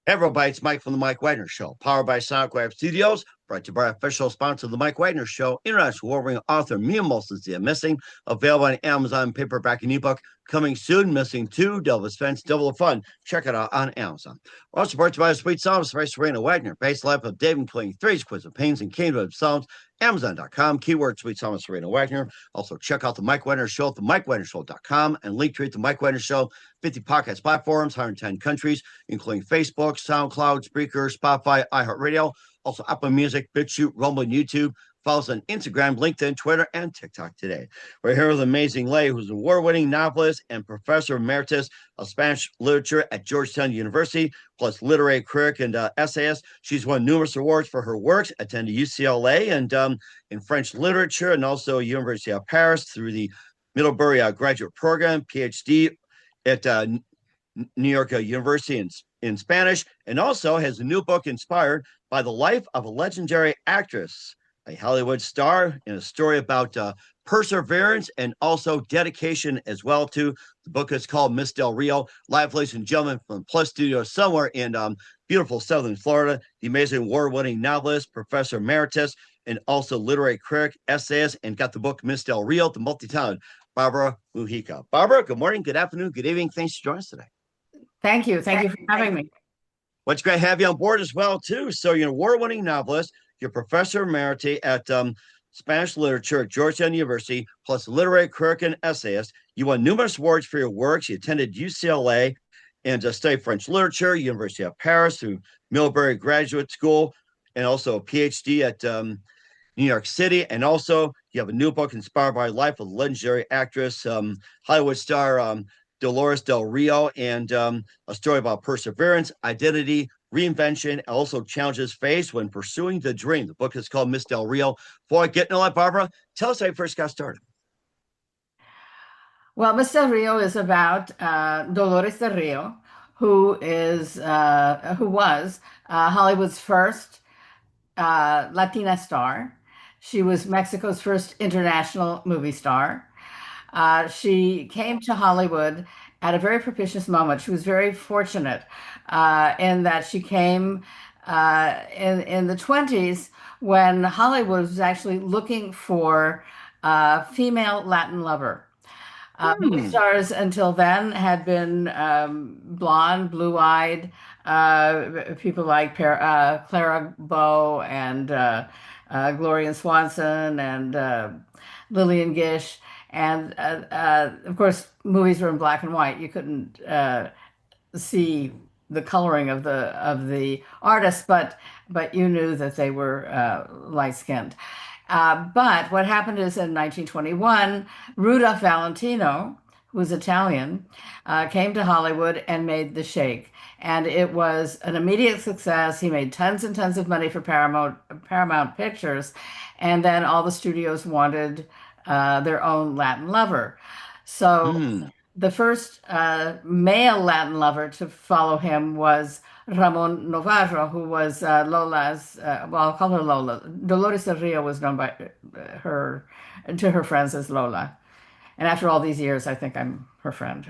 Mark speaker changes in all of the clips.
Speaker 1: Hey, everybody, it's Mike from The Mike Wagner Show, powered by SoundCraft Studios, brought to you by official sponsor of The Mike Wagner Show, international award-winning author Mia Molson's The Missing, available on Amazon, paperback and ebook, coming soon, Missing 2, Double Suspense, Double of Fun. Check it out on Amazon. Also brought to you by Sweet Psalms by Serena Wagner, based life of David Killing, Threes, Quiz of Pains, and Kingdom of Psalms, Amazon.com, keyword Sweet Psalms Serena Wagner. Also check out The Mike Wagner Show at themikewagnershow.com and link to The Mike Wagner Show, 50 podcast platforms, 110 countries, including Facebook, SoundCloud, Spreaker, Spotify, iHeartRadio, also Apple Music, BitChute, Rumble, and YouTube. Follow us on Instagram, LinkedIn, Twitter, and TikTok today. We're here with amazing lady who's an award-winning novelist and professor emeritus of Spanish literature at Georgetown University, plus literary critic and essayist. She's won numerous awards for her works, attended UCLA and in French literature, and also University of Paris through the Middlebury graduate program, PhD at New York University in Spanish, and also has a new book inspired by the life of a legendary actress, a Hollywood star, and a story about perseverance and also dedication as well too. The book is called Miss Del Rio. Live, ladies and gentlemen, from Plus Studio somewhere in beautiful Southern Florida, the amazing award-winning novelist, professor emeritus, and also literary critic, essayist, and got the book Miss Del Rio, the multi-talented Barbara Mujica. Barbara, good morning, good afternoon, good evening. Thanks for joining us today.
Speaker 2: Thank you. Thank you for having me.
Speaker 1: Well, it's great to have you on board as well, too. So you're an award-winning novelist, you're professor emeritus at Spanish literature at Georgetown University, plus literary critic and essayist. You won numerous awards for your works. You attended UCLA and studied French literature, University of Paris through Middlebury Graduate School, and also a PhD at New York City. And also you have a new book inspired by the life of legendary actress, Hollywood star Dolores Del Rio, and a story about perseverance, identity, reinvention, and also challenges faced when pursuing the dream. The book is called Miss Del Rio. Before I get into that, Barbara, tell us how you first got started.
Speaker 2: Well, Miss Del Rio is about Dolores Del Rio, who was Hollywood's first Latina star. She was Mexico's first international movie star. She came to Hollywood at a very propitious moment. She was very fortunate in that she came in the 20s when Hollywood was actually looking for a female Latin lover. Movie stars until then had been blonde, blue-eyed, people like Clara Bow and Gloria Swanson and Lillian Gish. And of course, movies were in black and white. You couldn't see the coloring of the artists, but you knew that they were light-skinned. But what happened is in 1921, Rudolph Valentino, who was Italian, came to Hollywood and made The Shake. And it was an immediate success. He made tons and tons of money for Paramount Pictures. And then all the studios wanted their own Latin lover. So the first male Latin lover to follow him was Ramon Novarro, who was Lola's, well, I'll call her Lola. Dolores Del Rio was known by her, to her friends as Lola. And after all these years, I think I'm her friend.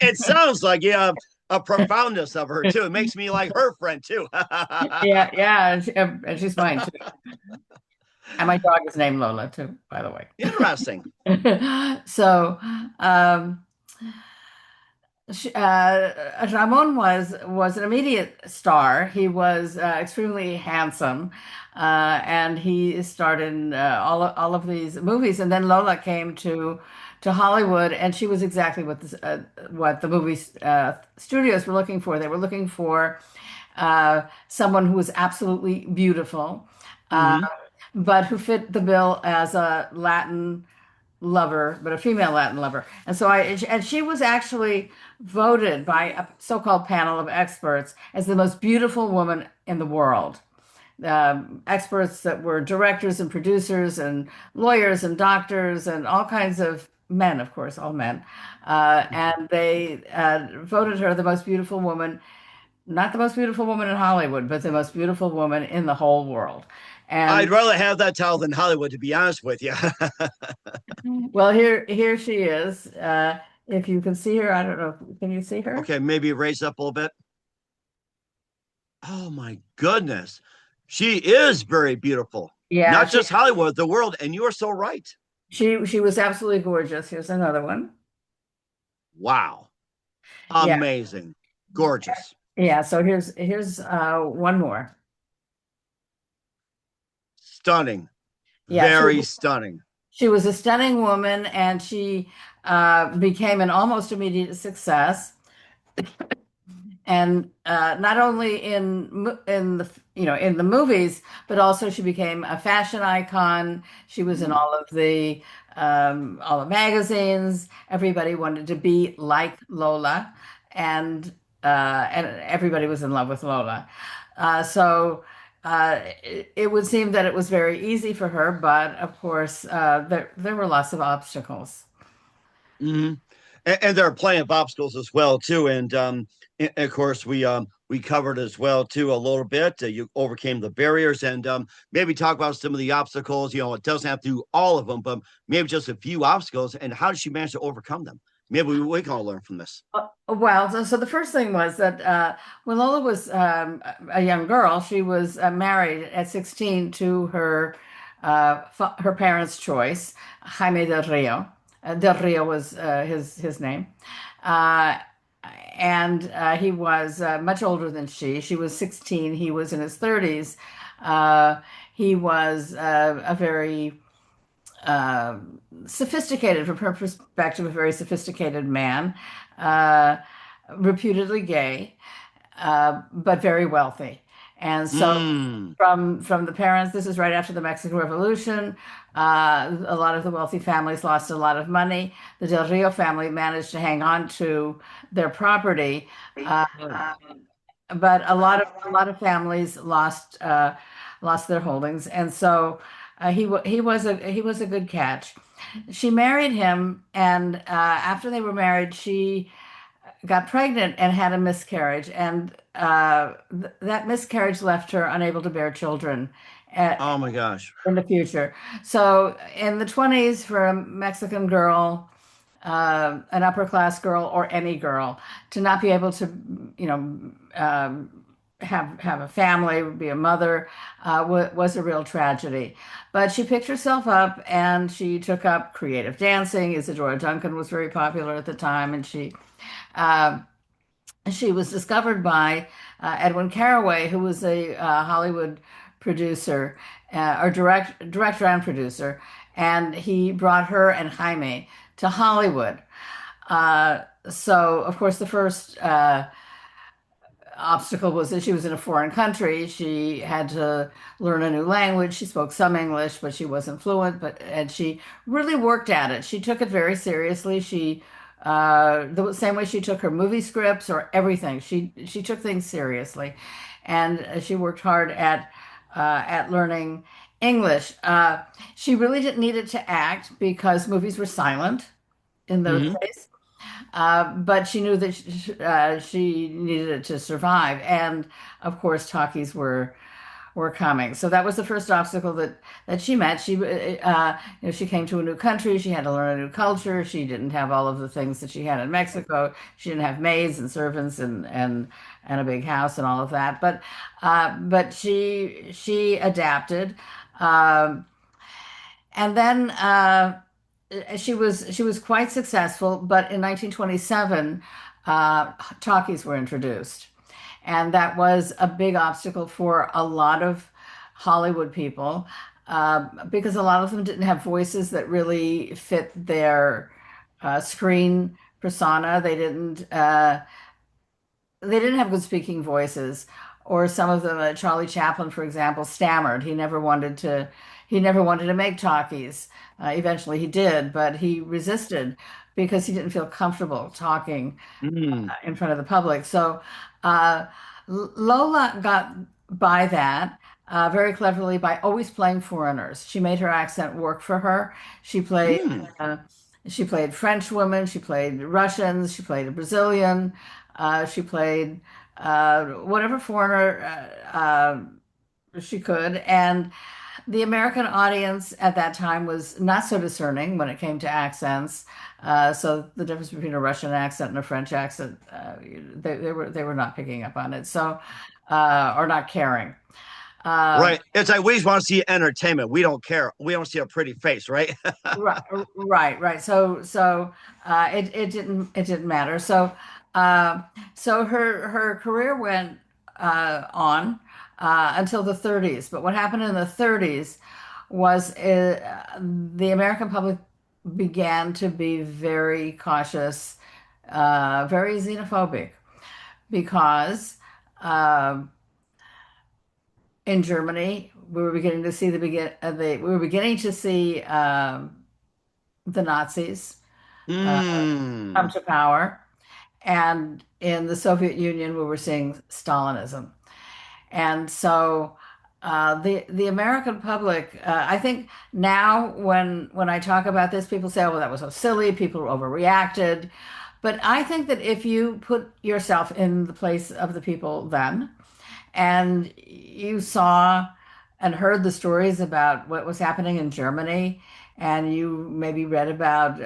Speaker 1: It sounds like you have a profoundness of her, too. It makes me like her friend, too.
Speaker 2: Yeah, and she's mine, too. And my dog is named Lola, too, by the way.
Speaker 1: Interesting.
Speaker 2: So, Ramon was an immediate star. He was extremely handsome, and he starred in all of these movies. And then Lola came to Hollywood, and she was exactly what the movie studios were looking for. They were looking for someone who was absolutely beautiful, but who fit the bill as a Latin lover, but a female Latin lover. And so she was actually voted by a so-called panel of experts as the most beautiful woman in the world. Experts that were directors and producers and lawyers and doctors and all kinds of men, of course, all men. And they voted her the most beautiful woman, not the most beautiful woman in Hollywood, but the most beautiful woman in the whole world. And
Speaker 1: I'd rather have that title than Hollywood, to be honest with you.
Speaker 2: well, here she is. If you can see her, I don't know. Can you see her?
Speaker 1: Okay, maybe raise up a little bit. Oh my goodness. She is very beautiful.
Speaker 2: Yeah,
Speaker 1: Not just Hollywood, the world. And you are so right.
Speaker 2: she was absolutely gorgeous. Here's another one.
Speaker 1: Wow.
Speaker 2: Yeah,
Speaker 1: Amazing. Gorgeous.
Speaker 2: yeah. So here's one more.
Speaker 1: Stunning.
Speaker 2: Yeah,
Speaker 1: Very stunning.
Speaker 2: she was a stunning woman, and she became an almost immediate success. And not only in the in the movies, but also she became a fashion icon. She was in
Speaker 1: Mm.
Speaker 2: all the magazines. Everybody wanted to be like Lola, and and everybody was in love with Lola. It would seem that it was very easy for her, but of course, there were lots of obstacles.
Speaker 1: Hmm. And there are plenty of obstacles as well too. And of course we covered as well too a little bit. You overcame the barriers, and maybe talk about some of the obstacles. It doesn't have to do all of them, but maybe just a few obstacles. And how did she manage to overcome them? Maybe we can all learn from this.
Speaker 2: Well, so the first thing was that when Lola was a young girl, she was married at 16 to her parents' choice, Jaime del Rio. Del Rio was his name, uh, and he was much older than she. She was 16. He was in his 30s. He was a very uh, sophisticated, from her perspective, a very sophisticated man, uh, reputedly gay, but very wealthy. And so,
Speaker 1: Mm.
Speaker 2: from the parents, this is right after the Mexican Revolution. A lot of the wealthy families lost a lot of money. The Del Rio family managed to hang on to their property, uh, but a lot of families lost their holdings, and so he was a good catch. She married him, and after they were married, she got pregnant and had a miscarriage, and that miscarriage left her unable to bear children
Speaker 1: Oh my gosh.
Speaker 2: in the future. So in the 20s, for a Mexican girl, an upper class girl, or any girl, to not be able to, you know, have a family, be a mother, was a real tragedy. But she picked herself up and she took up creative dancing. Isadora Duncan was very popular at the time, and uh, she was discovered by Edwin Carraway, who was a Hollywood producer, or director and producer, and he brought her and Jaime to Hollywood. So, of course, the first obstacle was that she was in a foreign country. She had to learn a new language. She spoke some English, but she wasn't fluent. And she really worked at it. She took it very seriously. The same way she took her movie scripts or everything. She took things seriously, and she worked hard at learning English. She really didn't need it to act because movies were silent in those
Speaker 1: Hmm.
Speaker 2: days. But she knew that she needed it to survive, and of course, talkies were coming. So that was the first obstacle that she met. She came to a new country. She had to learn a new culture. She didn't have all of the things that she had in Mexico. She didn't have maids and servants and a big house and all of that. But she adapted. Um, and then she was quite successful, but in 1927, talkies were introduced, and that was a big obstacle for a lot of Hollywood people, because a lot of them didn't have voices that really fit their screen persona. They didn't have good speaking voices, or some of them, Charlie Chaplin, for example, stammered. He never wanted to make talkies. Eventually he did, but he resisted because he didn't feel comfortable talking
Speaker 1: Mm.
Speaker 2: in front of the public. So uh, Lola got by that very cleverly by always playing foreigners. She made her accent work for her. She played
Speaker 1: Mm.
Speaker 2: uh, she played French women, she played Russians, she played a Brazilian, she played whatever foreigner she could, and the American audience at that time was not so discerning when it came to accents. So the difference between a Russian accent and a French accent, they were not picking up on it. So or not caring. Uh,
Speaker 1: Right. It's like we just want to see entertainment. We don't care. We don't see a pretty face, right?
Speaker 2: right, right. So it didn't matter. So her career went on until the 30s. But what happened in the 30s was the American public began to be very cautious, very xenophobic, because uh, in Germany we were beginning to see we were beginning to see the Nazis come
Speaker 1: Mm.
Speaker 2: to power, and in the Soviet Union we were seeing Stalinism. And so the American public, I think now when I talk about this, people say, "Oh, well, that was so silly. People overreacted." But I think that if you put yourself in the place of the people then, and you saw and heard the stories about what was happening in Germany, and you maybe read about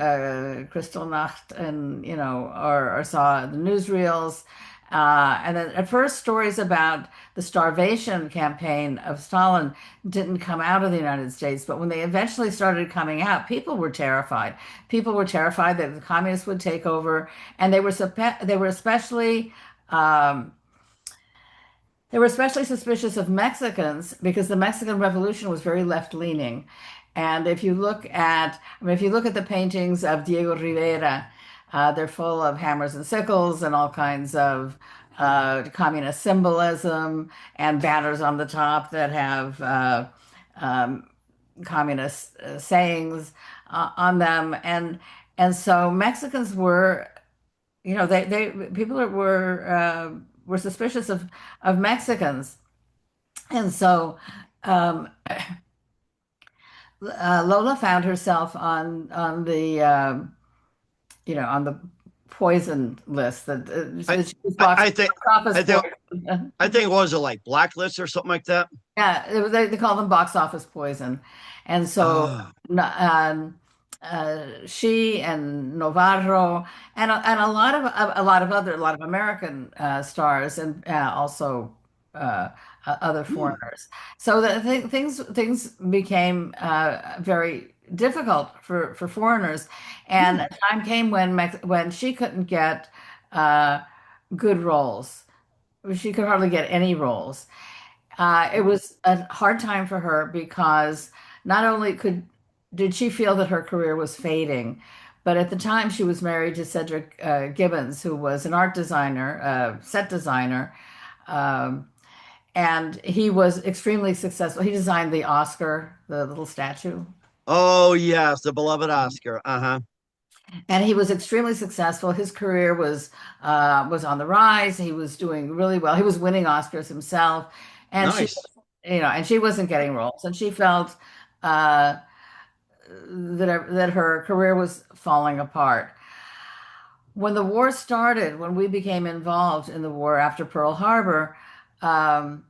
Speaker 2: Kristallnacht, and or saw the newsreels, and then at first stories about the starvation campaign of Stalin didn't come out of the United States, but when they eventually started coming out, people were terrified. People were terrified that the communists would take over, and they were especially um, they were especially suspicious of Mexicans because the Mexican Revolution was very left-leaning. And if you look at the paintings of Diego Rivera, they're full of hammers and sickles and all kinds of communist symbolism and banners on the top that have um, communist sayings on them. And so Mexicans were, they people were suspicious of Mexicans, and so um, Lola found herself on the poison list
Speaker 1: I,
Speaker 2: that she was boxed
Speaker 1: I think
Speaker 2: off as
Speaker 1: I think
Speaker 2: poison.
Speaker 1: I think was it like blacklist or something like that?
Speaker 2: Yeah, they call them box office poison, and so
Speaker 1: Oh,
Speaker 2: she and Navarro and a lot of American stars, and also other
Speaker 1: hmm.
Speaker 2: foreigners. So things became very difficult for foreigners, and
Speaker 1: Hmm.
Speaker 2: a time came when she couldn't get uh, good roles. She could hardly get any roles. It was a hard time for her because not only did she feel that her career was fading, but at the time she was married to Cedric Gibbons, who was an art designer, set designer, um, and he was extremely successful. He designed the Oscar, the little statue.
Speaker 1: Oh yes, the beloved Oscar. Uh-huh.
Speaker 2: And he was extremely successful. His career was on the rise. He was doing really well. He was winning Oscars himself, and
Speaker 1: Nice.
Speaker 2: and she wasn't getting roles, and she felt uh, that her career was falling apart. When the war started, when we became involved in the war after Pearl Harbor, um,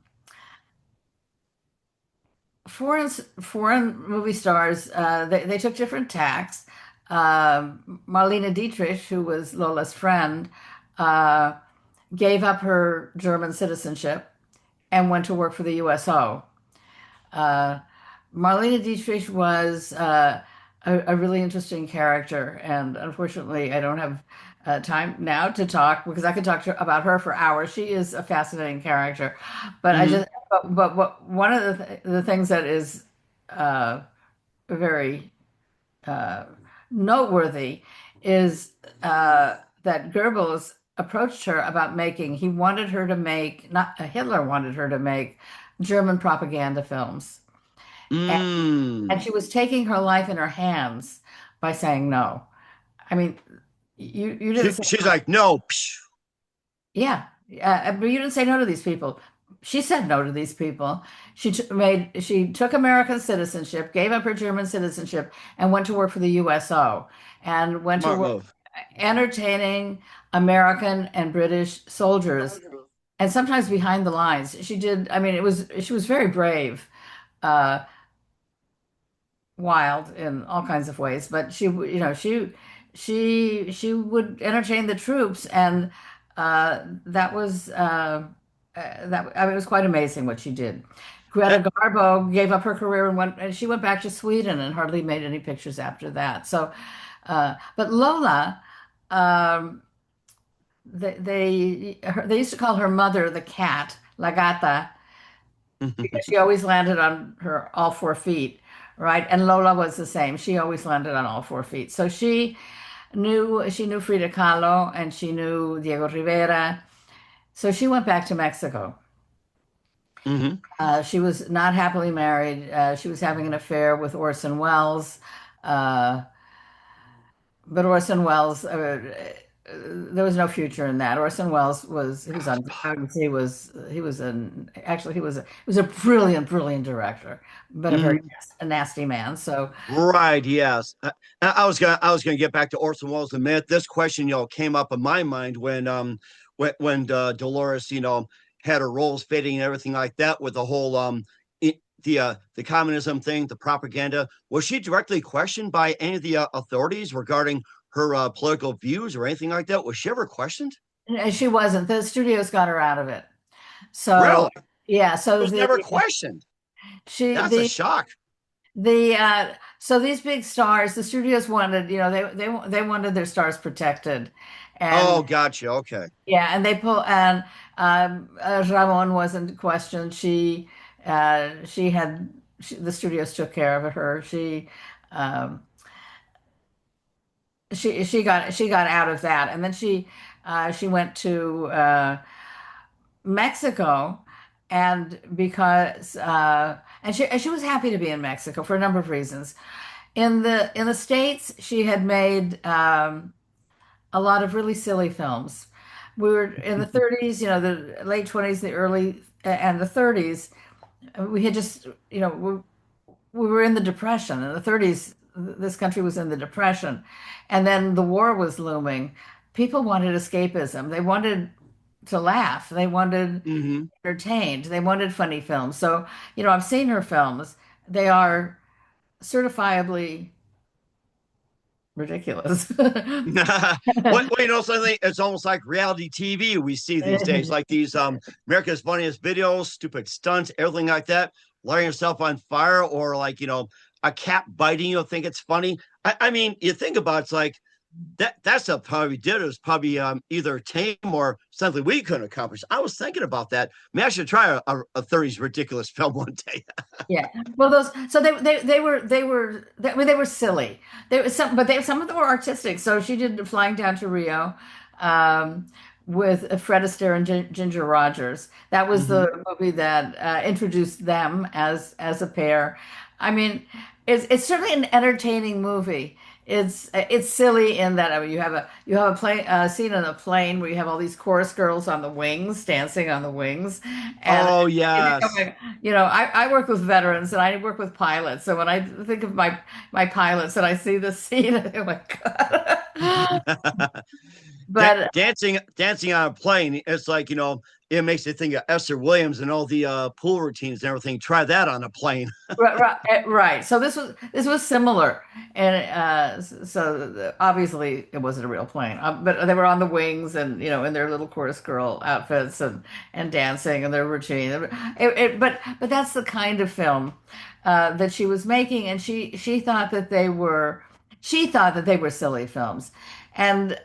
Speaker 2: foreign movie stars they took different tacks. Marlene Dietrich, who was Lola's friend, uh, gave up her German citizenship and went to work for the USO. Uh, Marlene Dietrich was a really interesting character, and unfortunately, I don't have time now to talk because I could talk about her for hours. She is a fascinating character, but
Speaker 1: Hmm.
Speaker 2: what one of the things that is uh, very uh, noteworthy is that Goebbels approached her about he wanted her to make, not Hitler wanted her to make German propaganda films. And, and
Speaker 1: Mm.
Speaker 2: she was taking her life in her hands by saying no. I mean, you didn't say,
Speaker 1: She's like, no. Psh.
Speaker 2: yeah, but you didn't say no to these people. She said no to these people. She took American citizenship, gave up her German citizenship, and went to work for the USO, and went to
Speaker 1: Smart
Speaker 2: work
Speaker 1: move.
Speaker 2: entertaining American and British soldiers, and sometimes behind the lines. She did. I mean, she was very brave. Uh, wild in all kinds of ways, but she would entertain the troops, and that was that I mean, it was quite amazing what she did.
Speaker 1: Uh,
Speaker 2: Greta Garbo gave up her career and she went back to Sweden and hardly made any pictures after that. So, but Lola, um, they used to call her mother the cat, La Gata, because she always landed on her all 4 feet, right? And Lola was the same. She always landed on all 4 feet. So she knew Frida Kahlo and she knew Diego Rivera. So she went back to Mexico.
Speaker 1: mhm.
Speaker 2: She was not happily married. She was having an affair with Orson Welles. Uh, but Orson Welles, there was no future in that. Orson Welles he was on drugs. He was an actually he was a brilliant, brilliant director, but a very
Speaker 1: Mhm.
Speaker 2: a nasty man. So
Speaker 1: Right. Yes. I was gonna get back to Orson Welles in a minute. This question, came up in my mind when Dolores, had her roles fitting and everything like that with the whole the communism thing, the propaganda. Was she directly questioned by any of the authorities regarding her political views or anything like that? Was she ever questioned?
Speaker 2: and she wasn't. The studios got her out of it. So
Speaker 1: Really?
Speaker 2: yeah, so
Speaker 1: Was never questioned.
Speaker 2: she
Speaker 1: That's a shock.
Speaker 2: so these big stars, the studios wanted, they wanted their stars protected, and
Speaker 1: Oh, gotcha. Okay.
Speaker 2: yeah, and they pull and Ramon wasn't questioned. She had the studios took care of her. Um, she got out of that, and then she went to Mexico, and because and she was happy to be in Mexico for a number of reasons. In the States, she had made a lot of really silly films. We were in the 30s, the late 20s, the early and the 30s. We had just, we were in the Depression. In the 30s, this country was in the Depression. And then the war was looming. People wanted escapism. They wanted to laugh. They wanted
Speaker 1: Hmm.
Speaker 2: entertained. They wanted funny films. So, I've seen her films. They are certifiably ridiculous.
Speaker 1: Something, it's almost like reality TV we see these days, like these America's Funniest Videos, stupid stunts, everything like that, lighting yourself on fire, or like, a cat biting you, think it's funny. I mean, you think about it, it's like that's what probably did is probably either tame or something we couldn't accomplish. I was thinking about that. Maybe I should try a 30s ridiculous film one day.
Speaker 2: Yeah. Well, those so I mean, they were silly. There was some of them were artistic. So she did Flying Down to Rio, um, with Fred Astaire and Ginger Rogers. That was
Speaker 1: Hmm.
Speaker 2: the movie that introduced them as a pair. I mean, it's certainly an entertaining movie. It's silly in that, I mean, you have a plane scene on a plane where you have all these chorus girls on the wings dancing on the wings, and
Speaker 1: Oh,
Speaker 2: you think of
Speaker 1: yes.
Speaker 2: like, I work with veterans and I work with pilots. So when I think of my pilots and I see this scene, oh my God. But
Speaker 1: Dancing on a plane, it's like, it makes you think of Esther Williams and all the pool routines and everything. Try that on a plane.
Speaker 2: right. So this was similar, and obviously it wasn't a real plane, but they were on the wings and in their little chorus girl outfits and dancing and their routine. But that's the kind of film that she was making, and she thought that they were silly films, and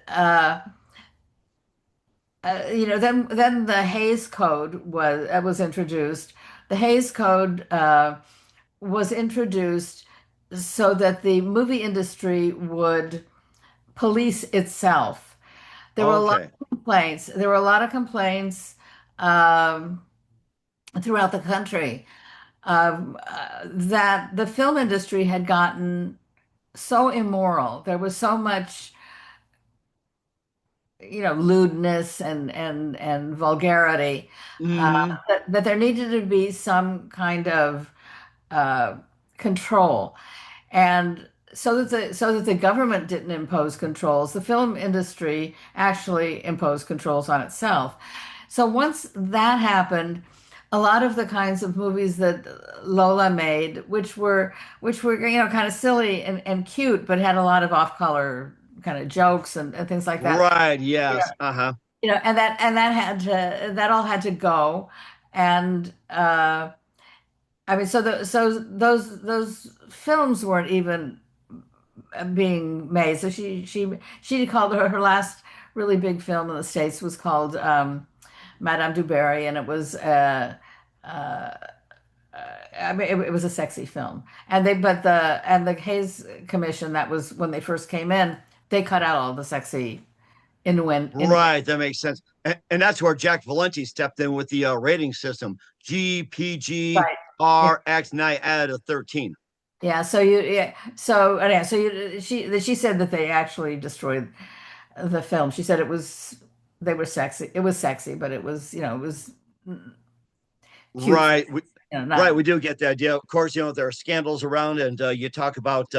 Speaker 2: then the Hays Code was introduced. The Hays Code was introduced so that the movie industry would police itself. There were a lot
Speaker 1: Okay.
Speaker 2: of complaints. There were a lot of complaints um, throughout the country that the film industry had gotten so immoral. There was so much, lewdness and vulgarity,
Speaker 1: Hmm.
Speaker 2: that there needed to be some kind of uh, control. And so that the government didn't impose controls, the film industry actually imposed controls on itself. So once that happened, a lot of the kinds of movies that Lola made, which were kind of silly and cute, but had a lot of off-color kind of jokes and things like that.
Speaker 1: Right.
Speaker 2: Yeah.
Speaker 1: Yes. Uh-huh.
Speaker 2: And that all had to go. And I mean, so those films weren't even being made. So she called her last really big film in the States was called Madame du Barry, and it was uh, I mean, it was a sexy film. And the Hayes Commission, that was when they first came in, they cut out all the sexy innuendo.
Speaker 1: Right, that makes sense. And that's where Jack Valenti stepped in with the rating system. G, PG,
Speaker 2: Right. Yeah.
Speaker 1: R, X, and I added a 13.
Speaker 2: Yeah. So she said that they actually destroyed the film. She said they were sexy. It was sexy, but it was cute,
Speaker 1: Right.
Speaker 2: not.
Speaker 1: Right. We do get the idea. Of course, there are scandals around, and you talk about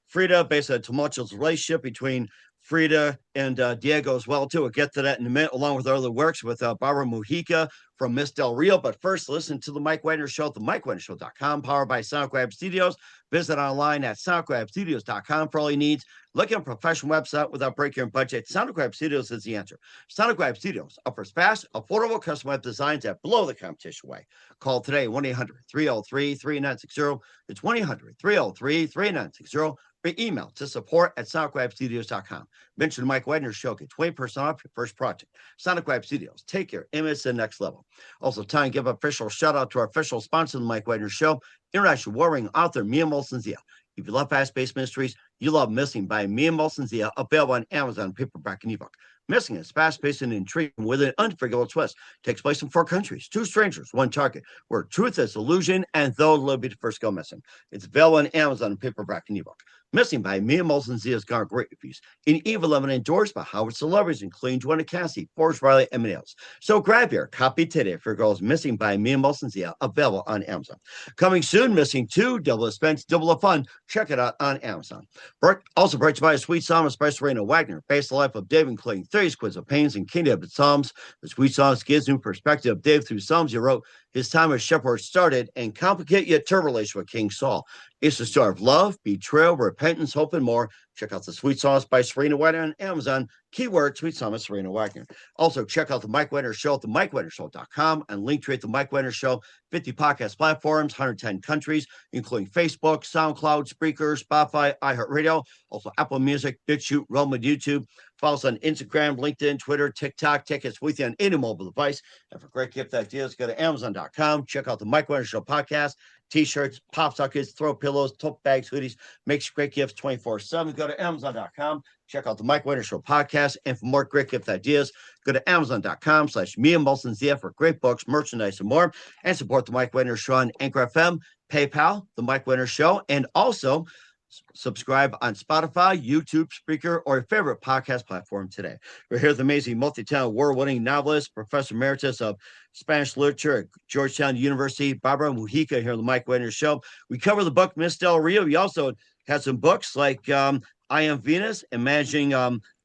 Speaker 1: Frida, based on a tumultuous relationship between Frida and Diego as well, too. We'll get to that in a minute, along with other works with Barbara Mujica from Miss Del Rio. But first, listen to The Mike Wagner Show at themikewagnershow.com, powered by SoundGrab Studios. Visit online at soundgrabstudios.com for all your needs. Look at a professional website without breaking your budget. SoundGrab Studios is the answer. SoundGrab Studios offers fast, affordable custom web designs that blow the competition away. Call today, 1-800-303-3960. It's 1-800-303-3960. Or email to support@soundgrabstudios.com. Mention the Mike Wagner Show. Get 20% off your first project. Sonic Web Studios. Take your image to the next level. Also, time to give an official shout out to our official sponsor of the Mike Wagner Show, international warring author Mia Molson Zia. If you love fast-paced mysteries, you love Missing by Mia Molson Zia, available on Amazon, paperback, and ebook. Missing is fast-paced and intriguing with an unforgettable twist. Takes place in 4 countries, 2 strangers, 1 target, where truth is illusion and though little bit first go missing. It's available on Amazon, paperback, and ebook. Missing by Mia Molson Zia has garnered great reviews. In Eva Lemon endorsed by Howard celebrities, including Joanna Cassie, Forrest Riley, and many others. So grab your copy today for Girls Missing by Mia Molson Zia, available on Amazon. Coming soon, Missing 2, Double Expense, Double the Fun. Check it out on Amazon. Also brought to you by a Sweet Psalm by Serena Wagner, based on the life of Dave, including 30 Squids of Pains and King David Psalms. The Sweet Psalms gives new perspective of Dave through Psalms he wrote. His time as shepherd started and complicated yet turn relation with King Saul. It's the story of love, betrayal, repentance, hope, and more. Check out the Sweet Sauce by Serena Wagner on Amazon. Keyword Sweet Sauce Serena Wagner. Also, check out the Mike Wagner Show at themikewagnershow.com and Linktree at the Mike Wagner Show. 50 podcast platforms, 110 countries, including Facebook, SoundCloud, Spreaker, Spotify, iHeartRadio, also Apple Music, BitChute, Roam, and YouTube. Follow us on Instagram, LinkedIn, Twitter, TikTok. Take us with you on any mobile device. And for great gift ideas, go to Amazon.com. Check out the Mike Wagner Show podcast. T-shirts, pop sockets, throw pillows, tote bags, hoodies, makes great gifts 24/7. Go to Amazon.com. Check out the Mike Wagner Show podcast. And for more great gift ideas, go to Amazon.com/Mia Molson Zia for great books, merchandise, and more. And support the Mike Wagner Show on Anchor FM, PayPal, the Mike Wagner Show, and also subscribe on Spotify, YouTube, Spreaker, or your favorite podcast platform today. We're here with the amazing multi-talented award-winning novelist, Professor Emeritus of Spanish Literature at Georgetown University, Barbara Mujica, here on the Mike Wagner Show. We cover the book Miss Del Rio. We also had some books like I Am Venus and Managing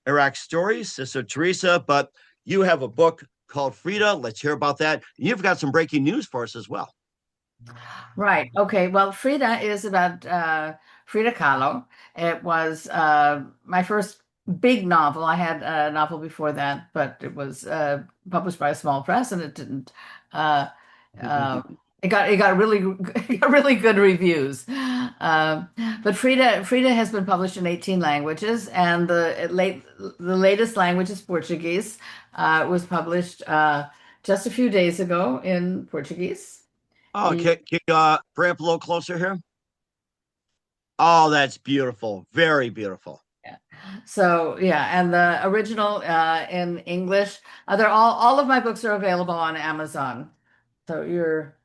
Speaker 1: Iraq Stories, Sister Teresa, but you have a book called Frida. Let's hear about that. You've got some breaking news for us as well.
Speaker 2: Right. Okay. Well, Frida is about Frida Kahlo. It was my first big novel. I had a novel before that, but it was published by a small press, and it didn't. Uh, uh, it got really it got really good reviews. But Frida has been published in 18 languages, and the latest language is Portuguese. It was published just a few days ago in Portuguese.
Speaker 1: Oh, can you bring up a little closer here? Oh, that's beautiful. Very beautiful.
Speaker 2: Yeah. So yeah, and the original in English, they're all of my books are available on Amazon. So you're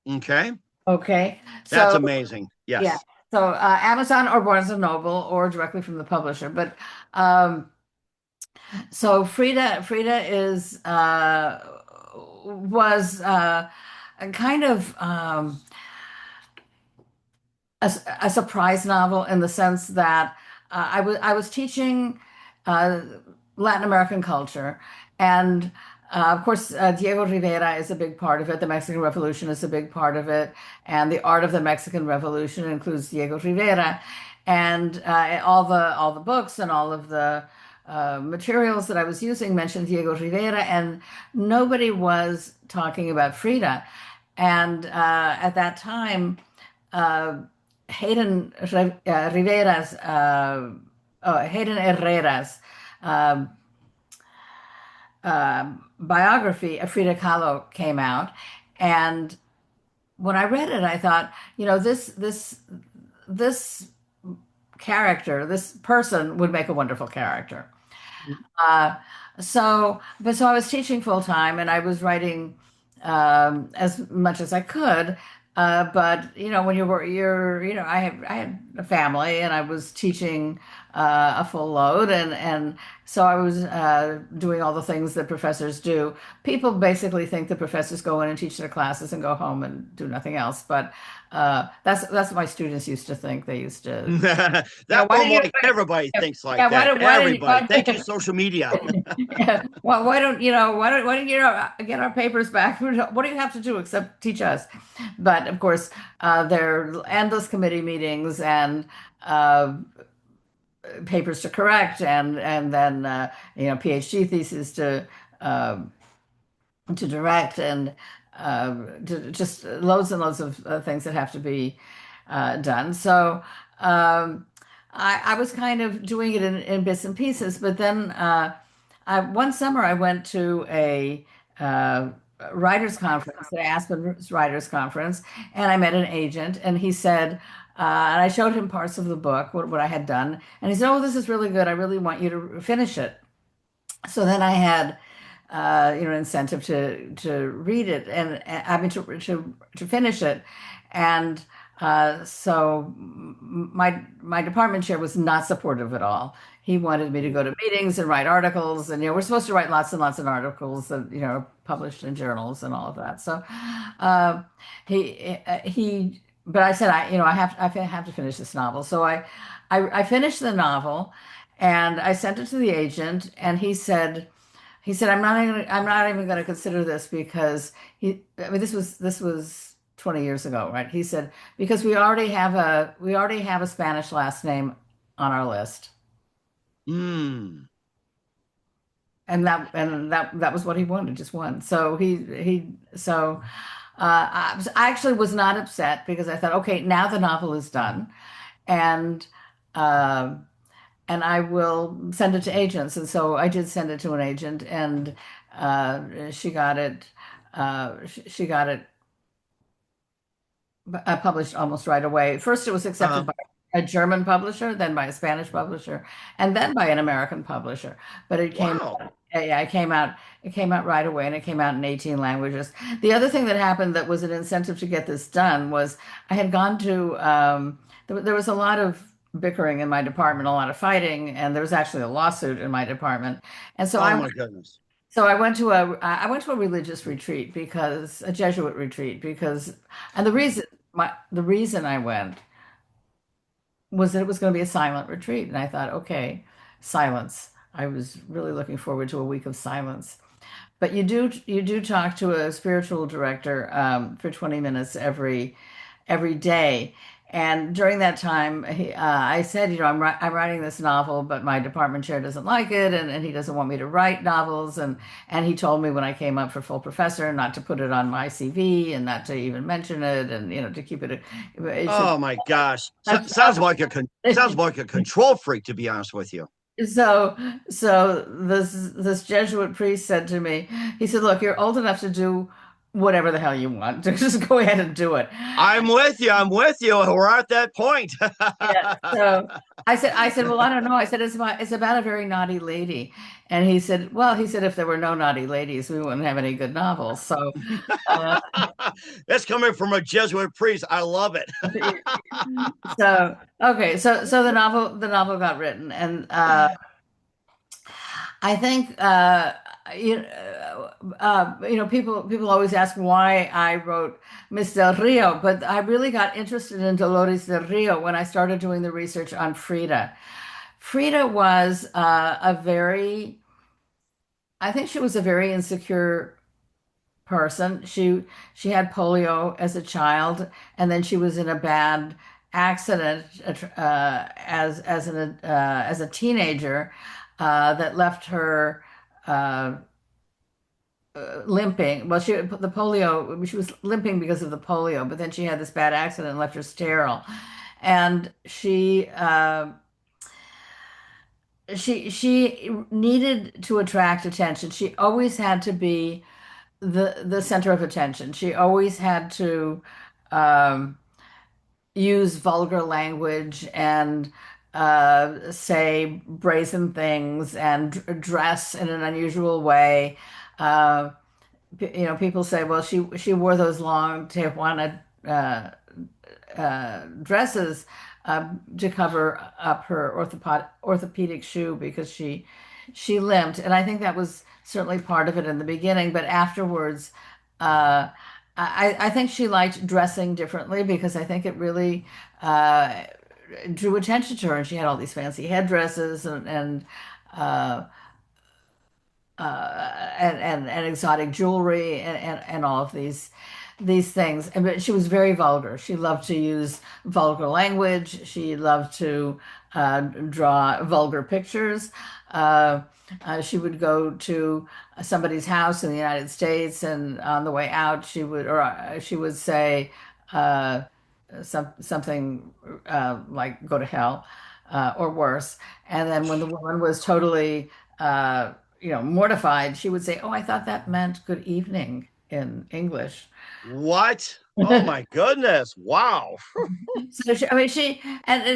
Speaker 1: Okay.
Speaker 2: okay.
Speaker 1: That's
Speaker 2: So
Speaker 1: amazing.
Speaker 2: yeah,
Speaker 1: Yes.
Speaker 2: so Amazon or Barnes and Noble or directly from the publisher. But so Frida is was a kind of a surprise novel in the sense that I was teaching uh, Latin American culture, And of course, Diego Rivera is a big part of it. The Mexican Revolution is a big part of it. And the art of the Mexican Revolution includes Diego Rivera. And all the books and all of the materials that I was using mentioned Diego Rivera, and nobody was talking about Frida. And at that time, uh, Rivera's, Hayden Herrera's um, biography of Frida Kahlo came out, and when I read it, I thought, this character, this person would make a wonderful character. Uh, so I was teaching full time, and I was writing as much as I could. But when I had a family, and I was teaching a full load, and so I was doing all the things that professors do. People basically think the professors go in and teach their classes and go home and do nothing else. But that's what my students used to think. They used to,
Speaker 1: That
Speaker 2: why
Speaker 1: well,
Speaker 2: didn't you?
Speaker 1: Mike, everybody thinks like
Speaker 2: Yeah,
Speaker 1: that.
Speaker 2: why didn't
Speaker 1: Everybody. Thank you, social media.
Speaker 2: yeah. Well, why don't get our papers back? What do you have to do except teach us? But of course, there are endless committee meetings and uh, papers to correct, and then PhD thesis uh, to direct, and just loads and loads of things that have to be done. So I was kind of doing it in bits and pieces, but then one summer I went to a uh, writers conference, the Aspen Writers Conference, and I met an agent, and he said, and I showed him parts of the book, what I had done, and he said, "Oh, this is really good. I really want you to finish it." So then I had, an incentive to read it, and I mean to finish it, and so my department chair was not supportive at all. He wanted me to go to meetings and write articles, and we're supposed to write lots and lots of articles that are published in journals and all of that. So uh, but I said I have to finish this novel. So I finished the novel, and I sent it to the agent, and he said I'm not even going to consider this because I mean this was 20 years ago, right? He said because we already have a Spanish last name on our list.
Speaker 1: Hmm.
Speaker 2: And that was what he wanted, just one. So I actually was not upset because I thought, okay, now the novel is done, and uh, and I will send it to agents. And so I did send it to an agent, and she got it. She got it published almost right away. First, it was accepted
Speaker 1: Uh,
Speaker 2: by a German publisher, then by a Spanish publisher, and then by an American publisher. But
Speaker 1: wow.
Speaker 2: yeah, it came out right away, and it came out in 18 languages. The other thing that happened that was an incentive to get this done was I had gone to, there was a lot of bickering in my department, a lot of fighting, and there was actually a lawsuit in my department. And so
Speaker 1: Oh
Speaker 2: I
Speaker 1: my goodness.
Speaker 2: so I went to a religious retreat, because a Jesuit retreat, because and the reason I went was that it was going to be a silent retreat, and I thought, okay, silence. I was really looking forward to a week of silence. But you do talk to a spiritual director for 20 minutes every day. And during that time, I said, I'm writing this novel, but my department chair doesn't like it, and he doesn't want me to write novels. And he told me when I came up for full professor not to put it on my CV and not to even mention it, and to keep it. It should.
Speaker 1: Oh my gosh.
Speaker 2: That's
Speaker 1: Sounds like a control freak, to be honest with you.
Speaker 2: so. So this Jesuit priest said to me, he said, "Look, you're old enough to do whatever the hell you want. Just go ahead and do it."
Speaker 1: I'm with you. I'm with you. We're at that point.
Speaker 2: Yeah. So I said, well, I don't know. I said, it's about a very naughty lady. And he said, well, if there were no naughty ladies, we wouldn't have any good novels. So, uh,
Speaker 1: That's coming from a Jesuit priest. I love it.
Speaker 2: okay. So the novel got written, and I think, people always ask why I wrote Miss Del Rio, but I really got interested in Dolores del Rio when I started doing the research on Frida. Frida was a very I think she was a very insecure person. She had polio as a child, and then she was in a bad accident as a teenager that left her uh, limping. Well, the polio. She was limping because of the polio, but then she had this bad accident and left her sterile, and she needed to attract attention. She always had to be the center of attention. She always had to um, use vulgar language and say brazen things and dress in an unusual way. Uh, People say, well, she wore those long Tijuana dresses to cover up her orthopedic shoe because she limped, and I think that was certainly part of it in the beginning. But afterwards, uh, I think she liked dressing differently because I think it really uh, drew attention to her, and she had all these fancy headdresses uh, and exotic jewelry and all of these things. And but she was very vulgar. She loved to use vulgar language. She loved to draw vulgar pictures. Uh, she would go to somebody's house in the United States, and on the way out, she would say something like "go to hell" or worse. And then when the woman was totally mortified, she would say, "Oh, I thought that meant good evening in English."
Speaker 1: What? Oh my goodness. Wow.
Speaker 2: So I mean,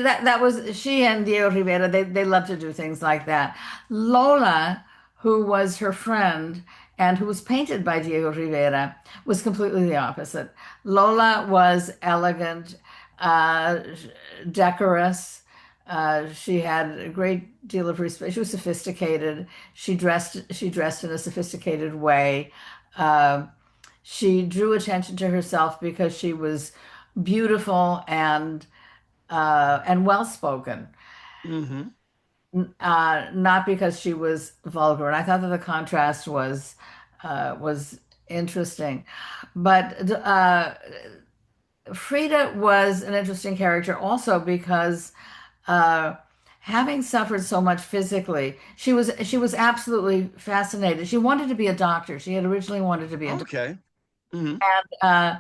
Speaker 2: that was she and Diego Rivera. They love to do things like that. Lola, who was her friend and who was painted by Diego Rivera, was completely the opposite. Lola was elegant, uh, decorous. She had a great deal of respect. She was sophisticated. She dressed in a sophisticated way. Uh, she drew attention to herself because she was beautiful and well spoken,
Speaker 1: Hmm.
Speaker 2: not because she was vulgar. And I thought that the contrast was interesting. But Frida was an interesting character also because uh, having suffered so much physically, she was absolutely fascinated. She wanted to be a doctor. She had originally wanted to be a doctor.
Speaker 1: Okay. Hmm.
Speaker 2: Uh,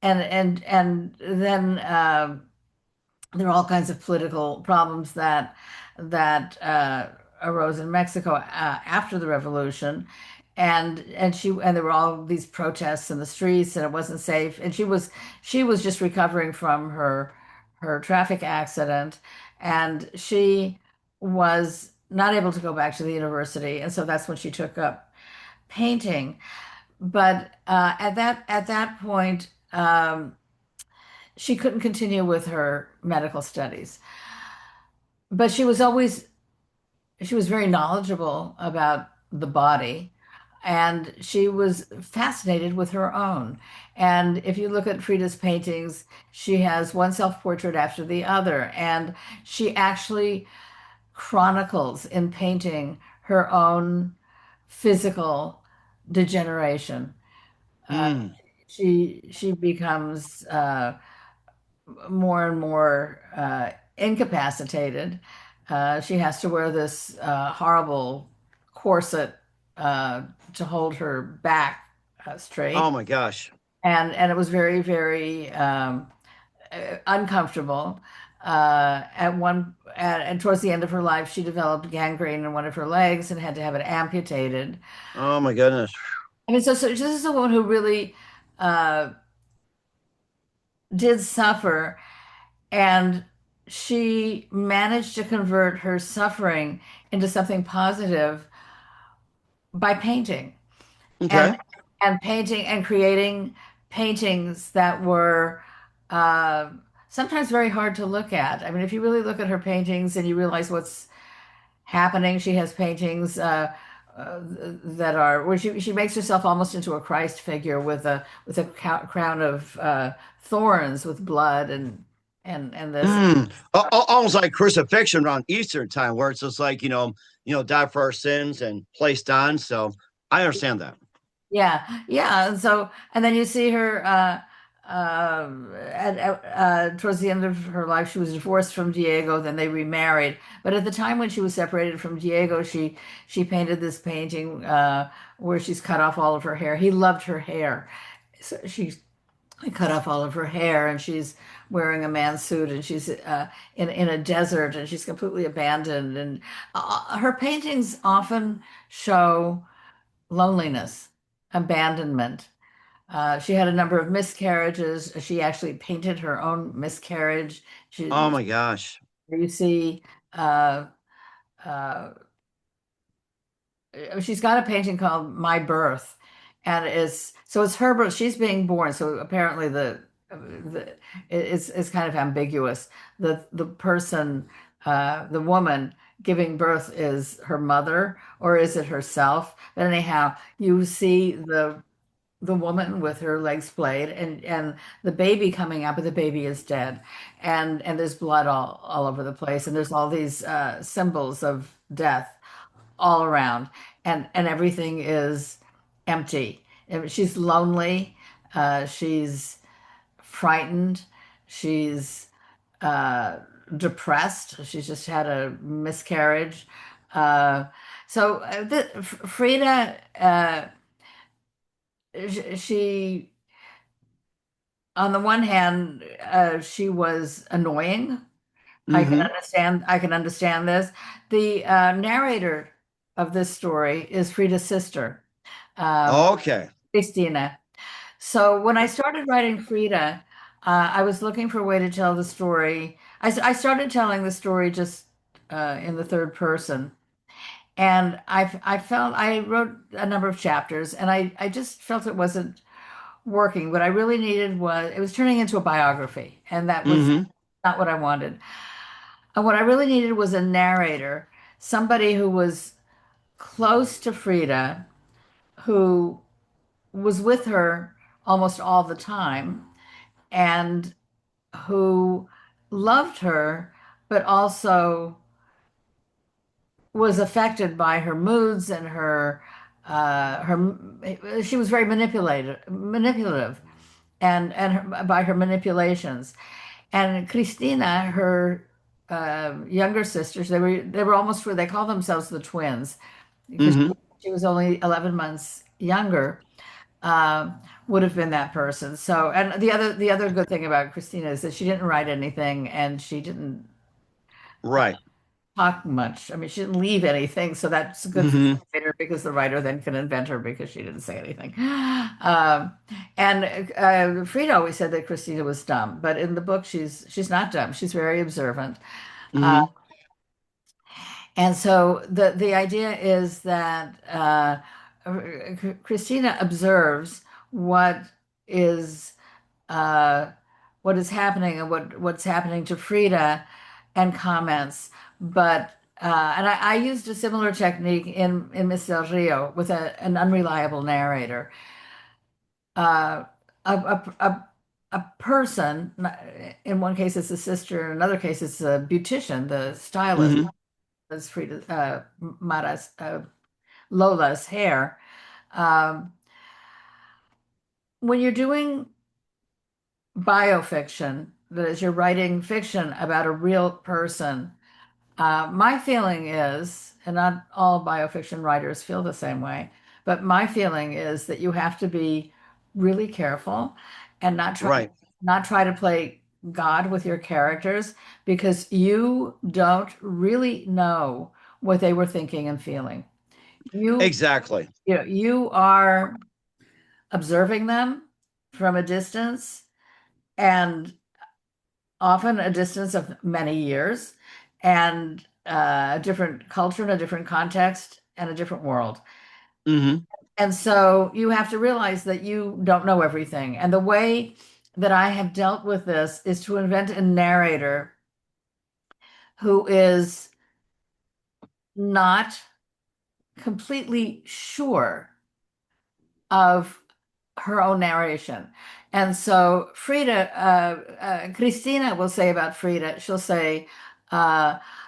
Speaker 2: and then there are all kinds of political problems that arose in Mexico after the revolution, and there were all these protests in the streets, and it wasn't safe. And she was just recovering from her traffic accident, and she was not able to go back to the university, and so that's when she took up painting. But at that point, she couldn't continue with her medical studies. But she was very knowledgeable about the body, and she was fascinated with her own. And if you look at Frida's paintings, she has one self-portrait after the other, and she actually chronicles in painting her own physical degeneration. Uh,
Speaker 1: Mm.
Speaker 2: she becomes more and more incapacitated. She has to wear this horrible corset to hold her back
Speaker 1: Oh
Speaker 2: straight,
Speaker 1: my gosh.
Speaker 2: and it was very, very uncomfortable. And towards the end of her life, she developed gangrene in one of her legs and had to have it amputated.
Speaker 1: Oh my goodness.
Speaker 2: I mean, so this is a woman who really uh, did suffer. And she managed to convert her suffering into something positive by painting and
Speaker 1: Okay.
Speaker 2: and painting and creating paintings that were uh, sometimes very hard to look at. I mean, if you really look at her paintings and you realize what's happening, she has paintings that are where she makes herself almost into a Christ figure with a crown of thorns with blood and this.
Speaker 1: Mm. Almost like crucifixion around Easter time, where it's just like, die for our sins and placed on. So I understand that.
Speaker 2: Yeah, yeah. And so, and then you see her towards the end of her life, she was divorced from Diego. Then they remarried. But at the time when she was separated from Diego, she painted this painting where she's cut off all of her hair. He loved her hair, so she cut off all of her hair, and she's wearing a man's suit, and she's in a desert, and she's completely abandoned. And her paintings often show loneliness, abandonment. She had a number of miscarriages. She actually painted her own miscarriage.
Speaker 1: Oh
Speaker 2: She,
Speaker 1: my gosh.
Speaker 2: you see, uh, uh, she's got a painting called My Birth, and it's her birth. She's being born, so apparently the it's kind of ambiguous. The person, the woman giving birth is her mother or is it herself? But anyhow, you see the woman with her legs splayed and the baby coming out, but the baby is dead, and there's blood all over the place, and there's all these symbols of death all around, and everything is empty. And she's lonely, she's frightened, she's uh, depressed. She's just had a miscarriage. Uh, Frida, she on the one hand, she was annoying.
Speaker 1: Hmm.
Speaker 2: I can understand this. The narrator of this story is Frida's sister, um,
Speaker 1: Okay.
Speaker 2: Christina. So when I started writing Frida, I was looking for a way to tell the story. I started telling the story just in the third person, and I felt I wrote a number of chapters, and I just felt it wasn't working. What I really needed was it was turning into a biography, and that was
Speaker 1: Hmm.
Speaker 2: not what I wanted. And what I really needed was a narrator, somebody who was close to Frida, who was with her almost all the time, and who loved her, but also was affected by her moods and her she was very manipulative and by her manipulations. And Christina, her younger sisters, they were almost they call themselves the twins because
Speaker 1: Hmm.
Speaker 2: she was only 11 months younger. Uh, would have been that person. So, and the other good thing about Christina is that she didn't write anything and she didn't
Speaker 1: Right.
Speaker 2: talk much. I mean, she didn't leave anything, so that's good for the
Speaker 1: Hmm.
Speaker 2: writer because the writer then can invent her because she didn't say anything. And Frida always said that Christina was dumb, but in the book, she's not dumb. She's very observant. Uh,
Speaker 1: Hmm.
Speaker 2: and so the idea is that Christina observes what is uh, what is happening and what's happening to Frida and comments. But and I used a similar technique in Miss Del Rio with an unreliable narrator. Uh, a person, in one case it's a sister, in another case it's a beautician, the stylist,
Speaker 1: Hmm.
Speaker 2: is Frida Mara's Lola's hair. Um, when you're doing biofiction, that is, you're writing fiction about a real person. My feeling is, and not all biofiction writers feel the same way, but my feeling is that you have to be really careful and
Speaker 1: Right.
Speaker 2: not try to play God with your characters because you don't really know what they were thinking and feeling. You,
Speaker 1: Exactly.
Speaker 2: you are observing them from a distance and often a distance of many years and a different culture and a different context and a different world.
Speaker 1: Hmm.
Speaker 2: And so you have to realize that you don't know everything. And the way that I have dealt with this is to invent a narrator who is not completely sure of her own narration. And so Christina will say about Frida, she'll say,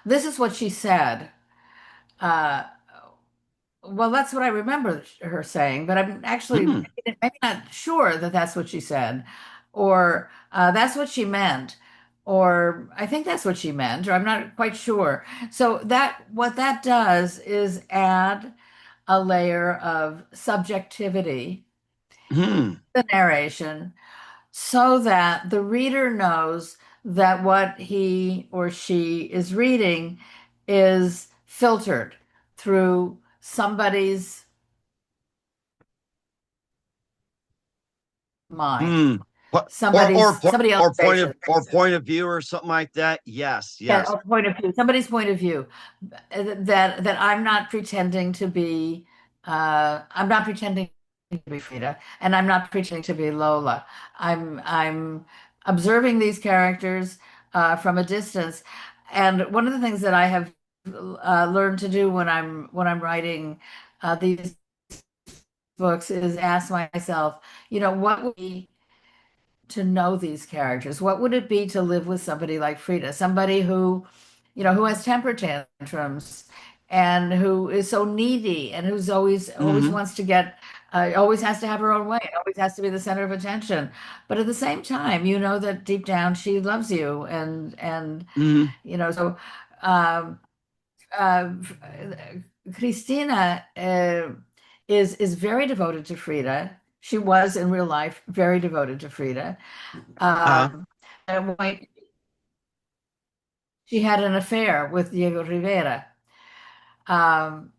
Speaker 2: this is what she said. Uh, Well, that's what I remember her saying, but I'm actually
Speaker 1: Hmm.
Speaker 2: maybe not sure that that's what she said, or that's what she meant, or I think that's what she meant, or I'm not quite sure. So that what that does is add a layer of subjectivity
Speaker 1: Hmm.
Speaker 2: to the narration so that the reader knows that what he or she is reading is filtered through somebody's mind,
Speaker 1: Hmm.
Speaker 2: somebody else's vision,
Speaker 1: Or point of view or something like that. Yes.
Speaker 2: yeah,
Speaker 1: Yes.
Speaker 2: a point of view, somebody's point of view. That I'm not pretending to be. I'm not pretending to be Frida, and I'm not pretending to be Lola. I'm observing these characters from a distance, and one of the things that I have learned to do when I'm writing these books is ask myself, what would be to know these characters? What would it be to live with somebody like Frida, somebody who has temper tantrums and who is so needy and who's always
Speaker 1: Hmm.
Speaker 2: wants to always has to have her own way, always has to be the center of attention. But at the same time, you know that deep down she loves you, and
Speaker 1: Hmm.
Speaker 2: so um, uh, Christina is very devoted to Frida. She was in real life very devoted to Frida.
Speaker 1: Uh,
Speaker 2: Um, at one point, she had an affair with Diego Rivera. Um,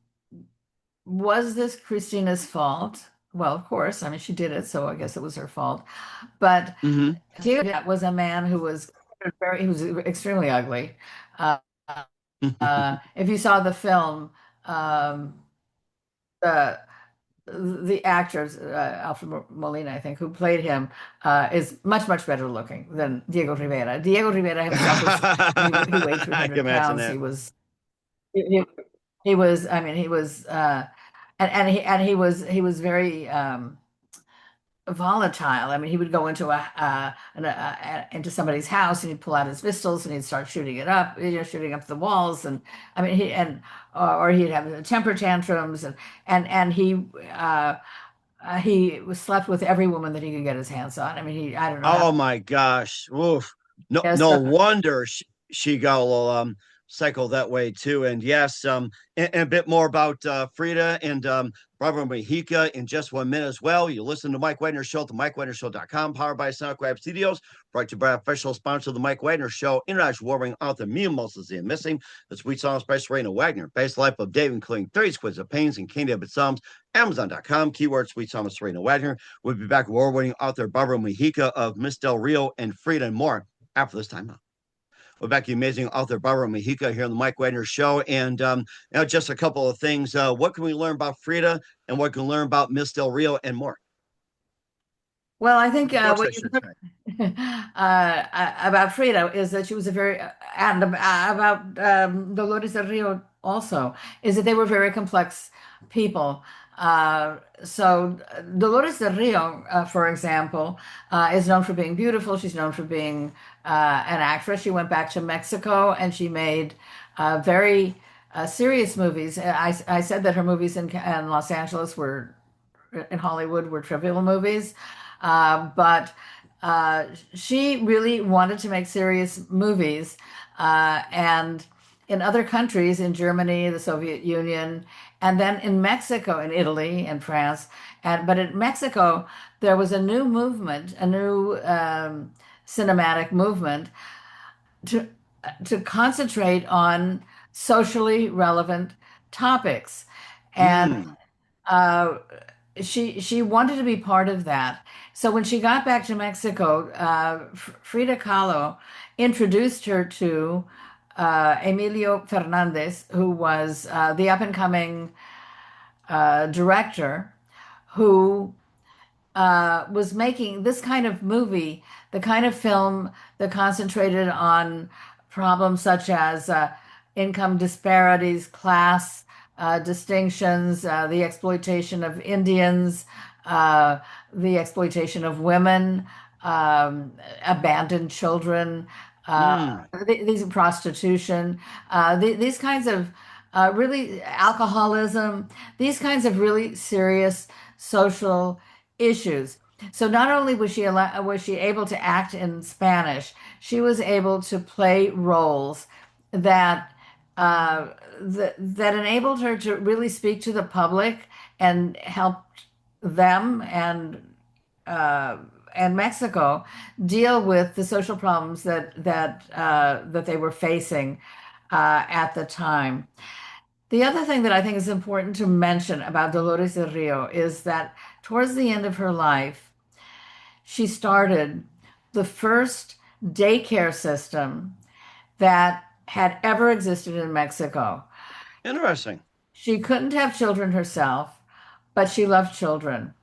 Speaker 2: was this Christina's fault? Well, of course. I mean, she did it, so I guess it was her fault. But
Speaker 1: hmm.
Speaker 2: Diego Rivera was a man who was he was extremely ugly. Uh, if you saw the film, um, the the actor, Alfred Molina, I think, who played him, is much better looking than Diego Rivera. Diego Rivera himself was, he weighed
Speaker 1: I can
Speaker 2: 300
Speaker 1: imagine
Speaker 2: pounds.
Speaker 1: that.
Speaker 2: He, he was, I mean, he was, he was very, volatile. I mean, he would go into somebody's house and he'd pull out his pistols and he'd start shooting it up, shooting up the walls. And I mean, or he'd have temper tantrums and he was slept with every woman that he could get his hands on. I mean, I don't know how.
Speaker 1: Oh my gosh. Oof. No,
Speaker 2: Yes,
Speaker 1: no wonder she got a little cycle that way too. And yes, and a bit more about Frida and Barbara Mujica in just 1 minute as well. You listen to Mike Wagner Show at the MikeWagnerShow.com, powered by SoundCloud Studios, brought to you by official sponsor of the Mike Wagner Show, international warring author Mia Moses and Missing, the Sweet Songs by Serena Wagner, based life of Dave, including 30 Squids of Pains and King David Psalms, Amazon.com, keyword Sweet Songs Serena Wagner. We'll be back with award-winning author Barbara Mujica of Miss Del Rio and Frida and more after this time. We're back to the amazing author Barbara Mujica here on the Mike Wagner Show. And just a couple of things. What can we learn about Frida and what can we learn about Miss Del Rio and more?
Speaker 2: Well, I think
Speaker 1: Books,
Speaker 2: what
Speaker 1: I
Speaker 2: you
Speaker 1: should say.
Speaker 2: learn about Frida is that she was a very, and about Dolores del Rio also, is that they were very complex people. So Dolores del Rio, for example, is known for being beautiful. She's known for being an actress. She went back to Mexico and she made very serious movies. I said that her movies in Los Angeles were in Hollywood were trivial movies. But she really wanted to make serious movies. And in other countries, in Germany, the Soviet Union, and then in Mexico, in Italy, and France. But in Mexico, there was a new movement, a new cinematic movement to to concentrate on socially relevant topics. And
Speaker 1: Hmm.
Speaker 2: uh, she wanted to be part of that. So when she got back to Mexico, Frida Kahlo introduced her to Emilio Fernandez, who was the up and coming director who was making this kind of movie, the kind of film that concentrated on problems such as income disparities, class distinctions, the exploitation of Indians, uh, the exploitation of women, abandoned children, uh,
Speaker 1: Hmm.
Speaker 2: these prostitution, these kinds of really alcoholism, these kinds of really serious social issues. So not only was she able to act in Spanish, she was able to play roles that that enabled her to really speak to the public and helped them uh, and Mexico deal with the social problems that they were facing at the time. The other thing that I think is important to mention about Dolores del Rio is that towards the end of her life, she started the first daycare system that had ever existed in Mexico.
Speaker 1: Interesting.
Speaker 2: She couldn't have children herself, but she loved children.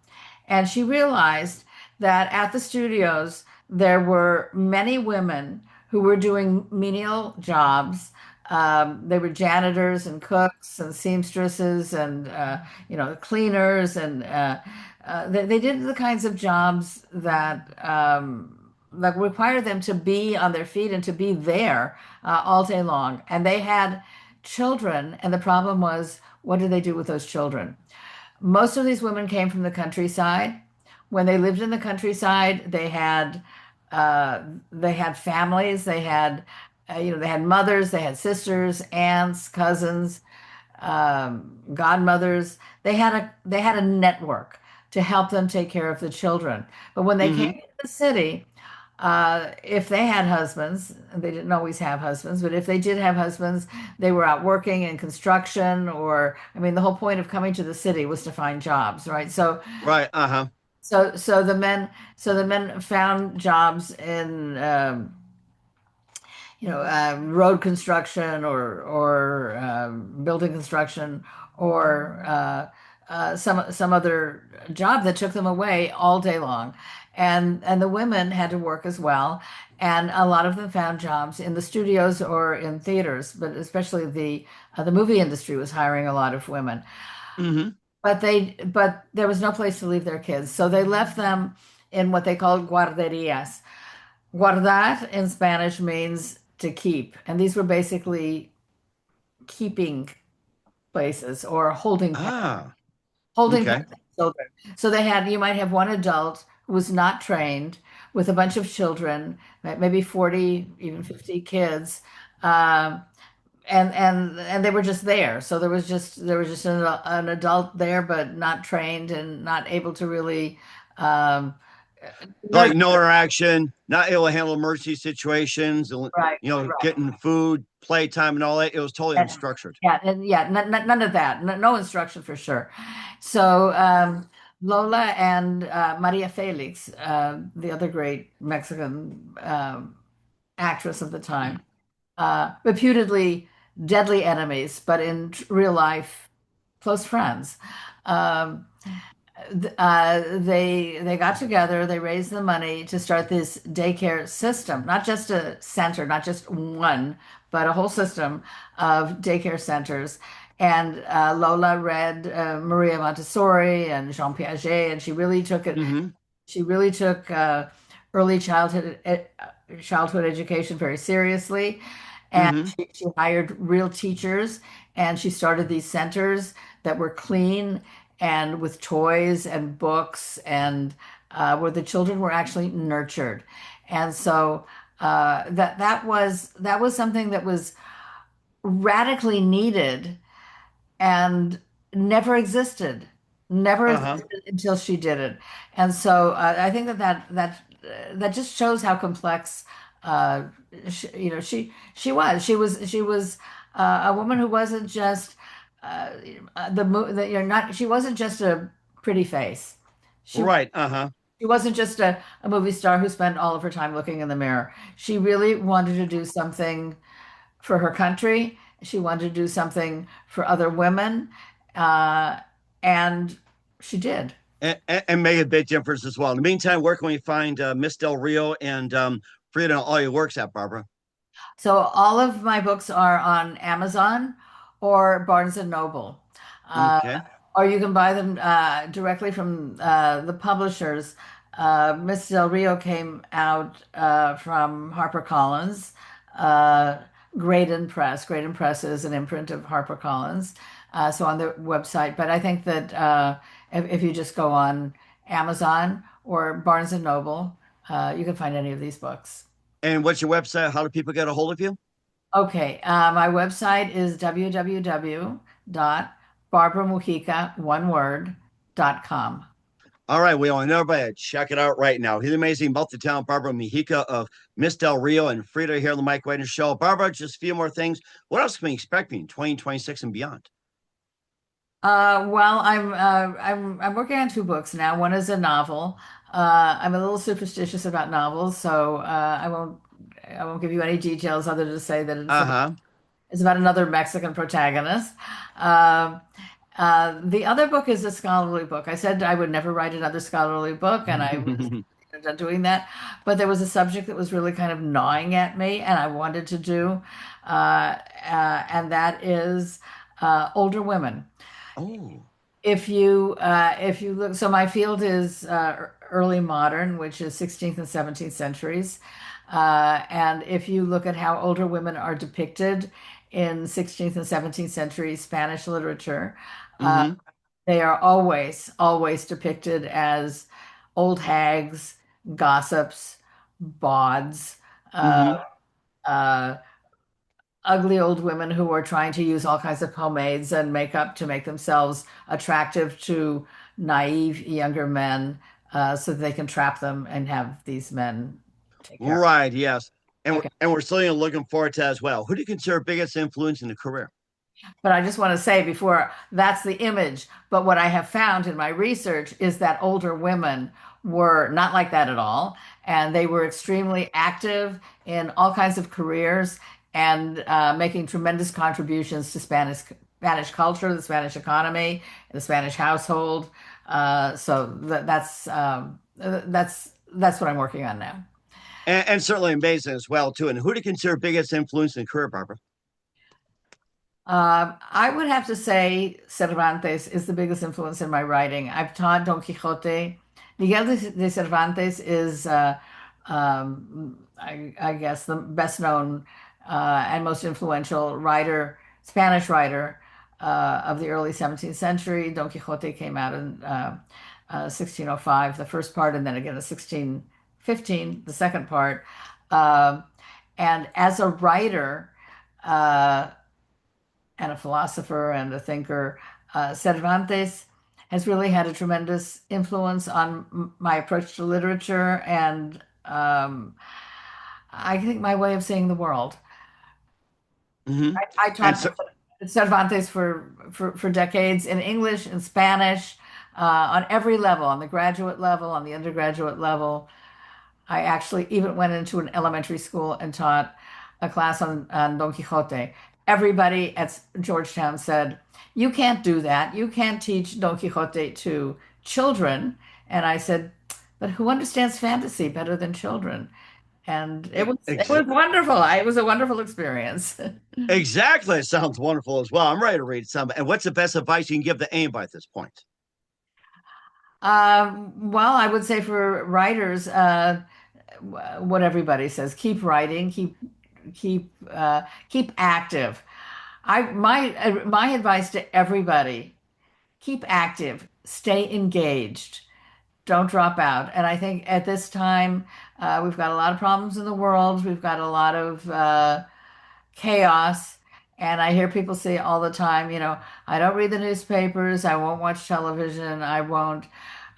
Speaker 2: And she realized that at the studios, there were many women who were doing menial jobs. They were janitors and cooks and seamstresses and cleaners and they did the kinds of jobs that required them to be on their feet and to be there all day long. And they had children, and the problem was, what did they do with those children? Most of these women came from the countryside. When they lived in the countryside, they had families. They had mothers, they had sisters, aunts, cousins, godmothers. They had a network to help them take care of the children. But when they came
Speaker 1: Hmm.
Speaker 2: to the city, if they had husbands, and they didn't always have husbands, but if they did have husbands, they were out working in construction, or, I mean, the whole point of coming to the city was to find jobs, right?
Speaker 1: Right. Uh-huh.
Speaker 2: So the men found jobs in road construction or building construction or some other job that took them away all day long. And the women had to work as well. And a lot of them found jobs in the studios or in theaters, but especially the movie industry was hiring a lot of women.
Speaker 1: Hmm.
Speaker 2: But there was no place to leave their kids, so they left them in what they called guarderías. Guardar in Spanish means to keep, and these were basically keeping places or
Speaker 1: Ah,
Speaker 2: holding
Speaker 1: okay.
Speaker 2: pens children. So you might have one adult who was not trained with a bunch of children, maybe 40, even 50 kids, um, and they were just there. So there was just an adult there, but not trained and not able to really um,
Speaker 1: Like
Speaker 2: nurture.
Speaker 1: no interaction, not able to handle emergency situations,
Speaker 2: Right, right.
Speaker 1: getting food, playtime, and all that. It was totally
Speaker 2: And,
Speaker 1: unstructured.
Speaker 2: yeah, none of that. No instruction for sure. So Lola and Maria Felix, the other great Mexican actress of the time, reputedly deadly enemies, but in real life, close friends. Um, they got together, they raised the money to start this daycare system, not just a center, not just one, but a whole system of daycare centers. And Lola read Maria Montessori and Jean Piaget, and
Speaker 1: Hmm.
Speaker 2: she really took early childhood education very seriously. And
Speaker 1: Hmm.
Speaker 2: she hired real teachers, and she started these centers that were clean and with toys and books, and where the children were actually nurtured. And so that was something that was radically needed and never existed, never
Speaker 1: Uh-huh.
Speaker 2: existed until she did it. And so I think that just shows how complex she was a woman who wasn't just uh, not she wasn't just a pretty face. She
Speaker 1: Right. Uh-huh.
Speaker 2: she wasn't just a movie star who spent all of her time looking in the mirror. She really wanted to do something for her country. She wanted to do something for other women, uh, and she did.
Speaker 1: And made a big difference as well. In the meantime, where can we find Miss Del Rio and Frida and all your works at, Barbara?
Speaker 2: So all of my books are on Amazon or Barnes and Noble, uh,
Speaker 1: Okay.
Speaker 2: or you can buy them directly from the publishers. Miss Del Rio came out from HarperCollins. Uh, Graydon Press. Graydon Press is an imprint of HarperCollins. So on the website, but I think that if you just go on Amazon or Barnes and Noble, you can find any of these books.
Speaker 1: And what's your website? How do people get a hold of you?
Speaker 2: Okay, my website is www.barbaramujica, one word.com.
Speaker 1: All right, we want everybody to check it out right now. He's amazing multi-talent Barbara Mujica of Miss Del Rio and Frida here on the Mike Wagner Show. Barbara, just a few more things. What else can we expect in 2026 and beyond?
Speaker 2: Well, I'm working on two books now. One is a novel. I'm a little superstitious about novels, so I won't give you any details other than to say that
Speaker 1: Uh-huh.
Speaker 2: it's about another Mexican protagonist. Um the other book is a scholarly book. I said I would never write another scholarly book, and I was done doing that. But there was a subject that was really kind of gnawing at me, and I wanted to do, and that is older women.
Speaker 1: Oh.
Speaker 2: If you look, so my field is early modern, which is 16th and 17th centuries. And if you look at how older women are depicted in 16th and 17th century Spanish literature,
Speaker 1: Mm-hmm.
Speaker 2: they are always depicted as old hags, gossips, bawds,
Speaker 1: Mm-hmm.
Speaker 2: uh, ugly old women who are trying to use all kinds of pomades and makeup to make themselves attractive to naive younger men, so that they can trap them and have these men take care
Speaker 1: Right, yes.
Speaker 2: of them. Okay.
Speaker 1: And we're still looking forward to that as well. Who do you consider biggest influence in the career?
Speaker 2: But I just want to say before that's the image. But what I have found in my research is that older women were not like that at all. And they were extremely active in all kinds of careers and making tremendous contributions to Spanish culture, the Spanish economy, the Spanish household. That's what I'm working on now.
Speaker 1: And certainly amazing as well, too. And who do you consider biggest influence in the career, Barbara?
Speaker 2: I would have to say Cervantes is the biggest influence in my writing. I've taught Don Quixote. Miguel de Cervantes is, I guess, the best known and most influential writer, Spanish writer of the early 17th century. Don Quixote came out in 1605, the first part, and then again in 1615, the second part. Um and as a writer, uh, and a philosopher and a thinker, Cervantes has really had a tremendous influence on my approach to literature and I think my way of seeing the world.
Speaker 1: Mm-hmm.
Speaker 2: I
Speaker 1: And
Speaker 2: taught
Speaker 1: so,
Speaker 2: Cervantes for decades in English and Spanish, on every level, on the graduate level, on the undergraduate level. I actually even went into an elementary school and taught a class on Don Quixote. Everybody at Georgetown said, "You can't do that. You can't teach Don Quixote to children." And I said, "But who understands fantasy better than children?" And it
Speaker 1: ex-
Speaker 2: was wonderful. It was a wonderful experience.
Speaker 1: exactly. It sounds wonderful as well. I'm ready to read some. And what's the best advice you can give to anybody at this point?
Speaker 2: Well, I would say for writers, what everybody says, keep writing, keep active. My advice to everybody, keep active, stay engaged, don't drop out. And I think at this time, we've got a lot of problems in the world. We've got a lot of chaos. And I hear people say all the time, I don't read the newspapers, I won't watch television, I won't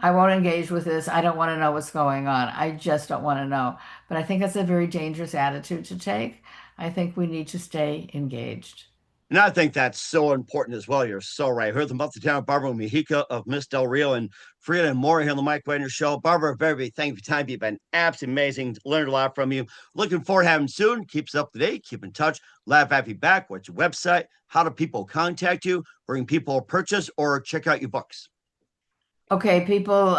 Speaker 2: engage with this. I don't want to know what's going on. I just don't want to know. But I think that's a very dangerous attitude to take. I think we need to stay engaged.
Speaker 1: And I think that's so important as well. You're so right. Here's the multi-talent Barbara Mujica of Miss Del Rio and Frida and more here on the Mike Wagner Show. Barbara, very thank you for your time. You've been absolutely amazing. Learned a lot from you. Looking forward to having you soon. Keep us up to date. Keep in touch. Laugh at you back. What's your website? How do people contact you? Bring people purchase or check out your books?
Speaker 2: Okay, people,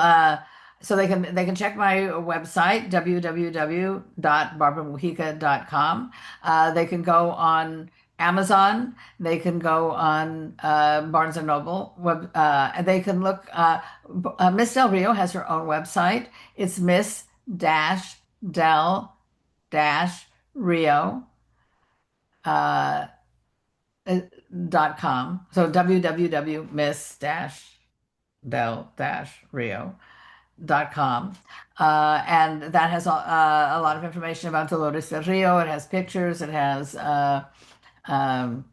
Speaker 2: so they can check my website, www.barbaramujica.com. They can go on Amazon. They can go on Barnes and Noble. And they can look. Miss Del Rio has her own website. It's Miss Dash Del Dash Rio uh, .com. So www.miss-del-rio.com. And that has a lot of information about Dolores del Rio. It has pictures, it has um,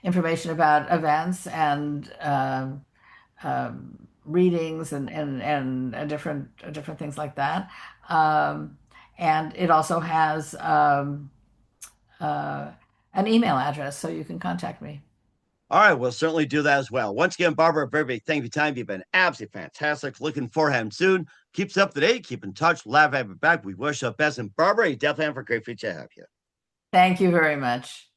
Speaker 2: information about events and readings and different things like that. Um, and it also has uh, an email address, so you can contact me.
Speaker 1: All right, we'll certainly do that as well. Once again, Barbara, very big thank you for your time. You've been absolutely fantastic. Looking forward to having soon. Keep us up to date. Keep in touch. Laugh, have it back. We wish you the best. And Barbara, you definitely have a great future ahead of you.
Speaker 2: Thank you very much.